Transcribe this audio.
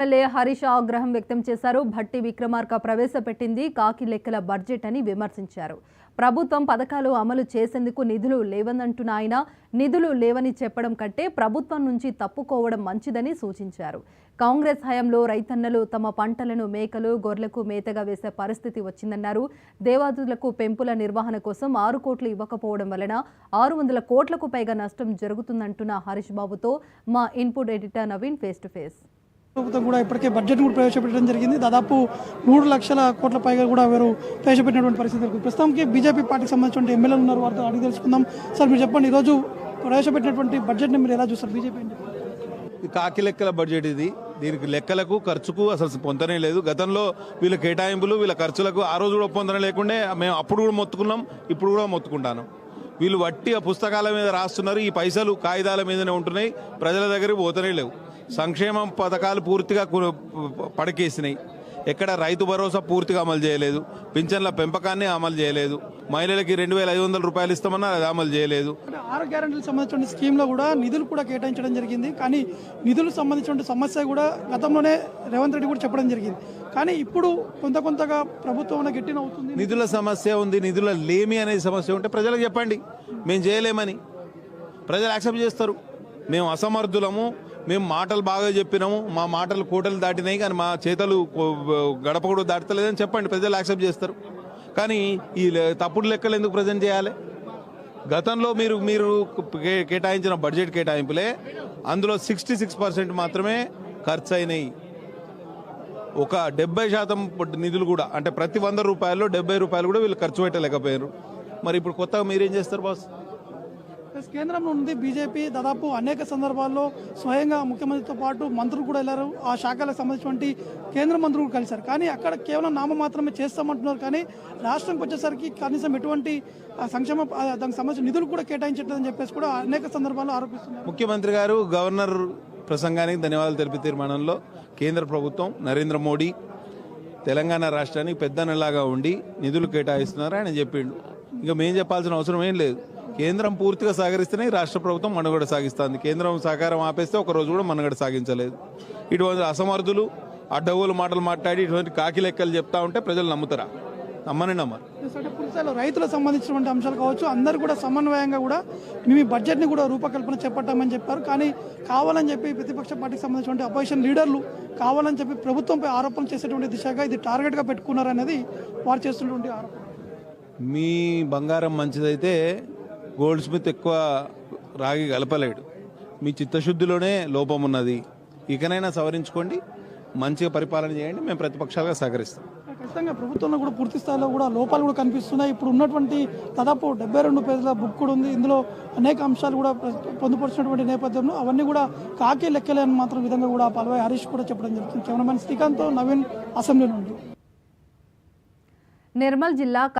MLA Harish ఆగ్రహం వ్యక్తం చేశారు. భట్టి విక్రమార్క ప్రవేశపెట్టింది కాకి లెక్కల బడ్జెట్ అని విమర్శించారు. ప్రభుత్వం పథకాలు అమలు చేసేందుకు నిధులు లేవనంటున్న ఆయన నిధులు లేవని చెప్పడం కంటే ప్రభుత్వం నుంచి తప్పుకోవడం మంచిదని సూచించారు. కాంగ్రెస్ హయాంలో రైతన్నలు తమ పంటలను మేకలు, గొర్రెలకు మేతగా వేసే పరిస్థితి వచ్చిందన్నారు. దేవాదులకు పెంపుల నిర్వహణ కోసం 6 కోట్లు ఇవ్వకపోవడం వలన 600 కోట్లకు పైగా నష్టం జరుగుతుందంటున్న హరీష్ బాబుతో మా input editor Naveen face to face. ప్రభుత్వం కూడా ఇప్పటికే బడ్జెట్ కూడా ప్రవేశపెట్టడం జరిగింది. దాదాపు 3 లక్షల కోట్ల పైగా కూడా వారు ప్రవేశపెట్టినటువంటి పరిస్థితి. ప్రస్తుతానికి బీజేపీ పార్టీకి సంబంధించిన ఎమ్మెల్యేలు ఉన్నారు, వారితో అడిగి తెలుసుకుందాం. సార్, మీరు చెప్పండి, ఈరోజు ప్రవేశపెట్టినటువంటి బడ్జెట్ని మీరు ఎలా చూస్తారు? బీజేపీ కాకి లెక్కల బడ్జెట్ ఇది. దీనికి లెక్కలకు ఖర్చుకు అసలు పొందనే లేదు. గతంలో వీళ్ళ కేటాయింపులు వీళ్ళ ఖర్చులకు ఆ రోజు కూడా పొందన లేకుండే మేము అప్పుడు కూడా మొత్తుకున్నాం, ఇప్పుడు కూడా మొత్తుకుంటాను. వీళ్ళు వట్టి ఆ పుస్తకాల మీద రాస్తున్నారు, ఈ పైసలు కాగితాల మీదనే ఉంటున్నాయి, ప్రజల దగ్గరికి పోతనే లేవు. సంక్షేమ పథకాలు పూర్తిగా పడకేసినాయి. ఎక్కడ రైతు భరోసా పూర్తిగా అమలు చేయలేదు, పింఛన్ల పెంపకాన్ని అమలు చేయలేదు, మహిళలకి 2,500 రూపాయలు ఇస్తామన్నా అది అమలు చేయలేదు. 6 గ్యారెంటీలకు సంబంధించిన స్కీమ్లో కూడా నిధులు కూడా కేటాయించడం జరిగింది. కానీ నిధులకు సంబంధించిన సమస్య కూడా గతంలోనే రేవంత్ రెడ్డి కూడా చెప్పడం జరిగింది. కానీ ఇప్పుడు కొంతగా ప్రభుత్వం గట్టిన అవుతుంది. నిధుల సమస్య ఉంది, నిధుల లేమి అనే సమస్య ఉంటే ప్రజలకు చెప్పండి, మేము చేయలేమని. ప్రజలు యాక్సెప్ట్ చేస్తారు. మేము అసమర్థులము, మేము మాటలు బాగా చెప్పినాము, మా మాటలు కోటలు దాటినాయి కానీ మా చేతలు గడప కూడా దాటలేదని చెప్పండి, ప్రజలు యాక్సెప్ట్ చేస్తారు. కానీ ఈ తప్పుడు లెక్కలు ఎందుకు ప్రజెంట్ చేయాలి? గతంలో మీరు కేటాయించిన బడ్జెట్ కేటాయింపులే, అందులో 66% మాత్రమే ఖర్చు అయినాయి. ఒక 70% నిధులు కూడా, అంటే ప్రతి 100 రూపాయల్లో 70 రూపాయలు కూడా వీళ్ళు ఖర్చు పెట్టలేకపోయారు. మరి ఇప్పుడు కొత్తగా మీరేం చేస్తారు బాస్? కేంద్రంలో ఉంది బీజేపీ. దాదాపు అనేక సందర్భాల్లో స్వయంగా ముఖ్యమంత్రితో పాటు మంత్రులు కూడా వెళ్ళారు, ఆ శాఖలకు సంబంధించినటువంటి కేంద్ర మంత్రులు కూడా కలిశారు. కానీ అక్కడ కేవలం నామ మాత్రమే చేస్తామంటున్నారు. కానీ రాష్ట్రంకి వచ్చేసరికి కనీసం ఎటువంటి సంక్షేమ దానికి సంబంధించిన నిధులు కూడా కేటాయించట్లేదని చెప్పేసి కూడా అనేక సందర్భాల్లో ఆరోపిస్తున్నారు. ముఖ్యమంత్రి గారు గవర్నర్ ప్రసంగానికి ధన్యవాదాలు తెలిపే తీర్మానంలో కేంద్ర ప్రభుత్వం నరేంద్ర మోడీ తెలంగాణ రాష్ట్రానికి పెద్దన్నలాగా ఉండి నిధులు కేటాయిస్తున్నారు ఆయన చెప్పిండు. ఇంకా మేం చెప్పాల్సిన అవసరం ఏం లేదు. కేంద్రం పూర్తిగా సహకరిస్తేనే రాష్ట్ర ప్రభుత్వం మనుగడ సాగిస్తుంది. కేంద్రం సహకారం ఆపేస్తే ఒక రోజు కూడా మనుగడ సాగించలేదు. ఇటువంటి అసమర్థులు అడ్డగోలు మాటలు మాట్లాడి ఇటువంటి కాకి లెక్కలు చెప్తా ఉంటే ప్రజలు నమ్ముతారా? నమ్మని నమ్మరు. పూర్తిలో రైతులకు సంబంధించినటువంటి అంశాలు కావచ్చు, అందరూ కూడా సమన్వయంగా కూడా మేము ఈ బడ్జెట్ని కూడా రూపకల్పన చేపట్టామని చెప్పారు. కానీ కావాలని చెప్పి ప్రతిపక్ష పార్టీకి సంబంధించినటువంటి అపోజిషన్ లీడర్లు కావాలని చెప్పి ప్రభుత్వంపై ఆరోపణలు చేసేటువంటి దిశగా ఇది టార్గెట్గా పెట్టుకున్నారు అనేది వారు చేస్తున్నటువంటి ఆరోపణ. మీ బంగారం మంచిదైతే గోల్డ్ స్మిత్ ఎక్కువ రాగి కలపలేడు. మీ చిత్తశుద్ధిలోనే లోపం ఉన్నది. ఇకనైనా సవరించుకోండి, మంచిగా పరిపాలన చేయండి, మేము ప్రతిపక్షాలుగా సహకరిస్తాం. ఖచ్చితంగా ప్రభుత్వంలో కూడా పూర్తి స్థాయిలో కూడా లోపాలు కూడా కనిపిస్తున్నాయి. ఇప్పుడు ఉన్నటువంటి దాదాపు 72 పేజీల బుక్ కూడా ఉంది. ఇందులో అనేక అంశాలు కూడా పొందుపరిచినటువంటి నేపథ్యంలో అవన్నీ కూడా కాకి లెక్కలే అని మాత్రం విధంగా కూడా పల్వాయి హరీష్ కూడా చెప్పడం జరుగుతుంది. కెమెరామెన్ శ్రీకాంత్, నవీన్, అసెంబ్లీ నుండి. నిర్మల్ జిల్లా